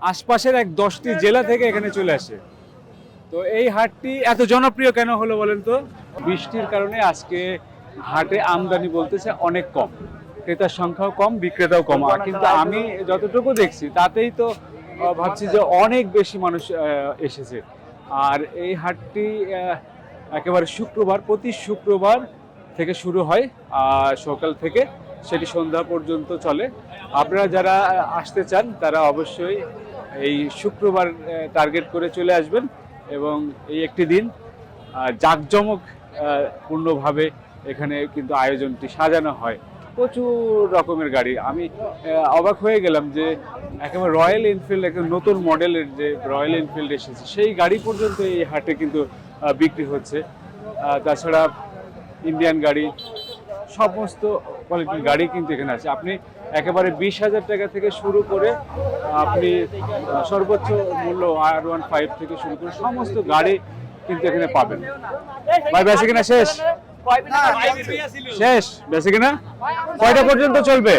আশপাশের 10টি জেলা থেকে এখানে চলে আসে। তো এই হাটটি এত জনপ্রিয় কেন হলো বলেন তো? বৃষ্টির কারণে আজকে হাটে আমদানি বলতেছে অনেক কম, ক্রেতার সংখ্যাও কম, বিক্রেতাও কম। কিন্তু আমি যতটুকু দেখছি তাতেই তো ভাবছি যে অনেক বেশি মানুষ এসেছে। আর এই হাটটি একেবারে শুক্রবার, প্রতি শুক্রবার থেকে শুরু হয় সকাল থেকে, সেটি সন্ধ্যা পর্যন্ত চলে। আপনারা যারা আসতে চান তারা অবশ্যই এই শুক্রবার টার্গেট করে চলে আসবেন এবং এই একটি দিন জাঁকজমক পূর্ণভাবে এখানে কিন্তু আয়োজনটি সাজানো হয়। প্রচুর রকমের গাড়ি, আমি অবাক হয়ে গেলাম যে একেবারে রয়্যাল এনফিল্ড, একটা নতুন মডেলের যে রয়্যাল এনফিল্ড এসেছে সেই গাড়ি পর্যন্ত এই হাটে কিন্তু বিক্রি হচ্ছে। তাছাড়া ইন্ডিয়ান গাড়ি, সমস্ত কোয়ালিটির গাড়ি কিন্তু এখানে আছে। আপনি একেবারে 20,000 টাকা থেকে শুরু করে আপনি সর্বোচ্চ মূল্য R15 থেকে শুরু করে সমস্ত গাড়ি কিন্তু এখানে পাবেন। ভাই বেশি কিনা শেষ? শেষ বেশি কিনা? কয়টা পর্যন্ত চলবে?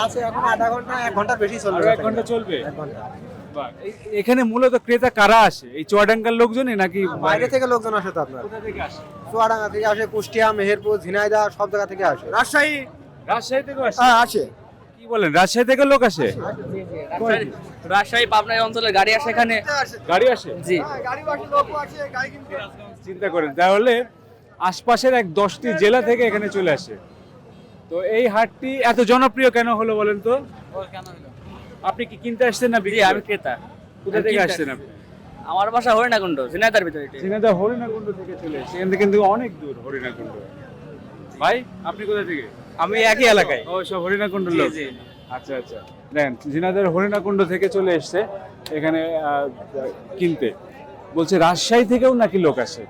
আছে এখন আধা ঘন্টা 1 ঘন্টার বেশি চলবে। 1 ঘন্টা চলবে। 1 ঘন্টা। এখানে মূলত ক্রেতা কারা আসে? এই চুয়াডাঙ্গার লোকজনই নাকি বাইরে থেকে লোকজন আসে? তো আপনার কোথা থেকে আসে? চুয়াডাঙ্গা থেকে আসে, কুষ্টিয়া, মেহেরপুর, ঝিনাইদহ, সব জায়গা থেকে আসে। রাজশাহী থেকে আসে? হ্যাঁ আসে। কি বলেন, রাজশাহী থেকে লোক আসে? রাজশাহী পাবনা এই অঞ্চলের গাড়ি আসে এখানে। গাড়ি আসে? জি, গাড়ি আসে, লোক আসে, গাড়ি কিনতে। চিন্তা করেন, তাহলে আশপাশের 10টি জেলা থেকে এখানে চলে আসে। তো এই হাটটি এত জনপ্রিয় কেন হলো বলেন তো? আপনি কি কিনতে আসছেন না জি, বিক্রি? আমি ক্রেতা। কোথা থেকে আসছেন আপনি? আমার বাসা হরিণাকুণ্ড, ঝিনাইদহের ভিতরে। ঝিনাইদহ হরিণাকুণ্ড থেকে চলে এসেছে, এখান থেকে কিন্তু অনেক দূর হরিণাকুণ্ড। ভাই আপনি কোথা থেকে? আমি একই এলাকায়। ও সব হরিণাকুণ্ডর জি, লোক। জি। আচ্ছা আচ্ছা, দেখেন ঝিনাইদহের হরিণাকুণ্ড থেকে চলে এসছে এখানে কিনতে। বলছে রাজশাহী থেকেও নাকি লোক আসে।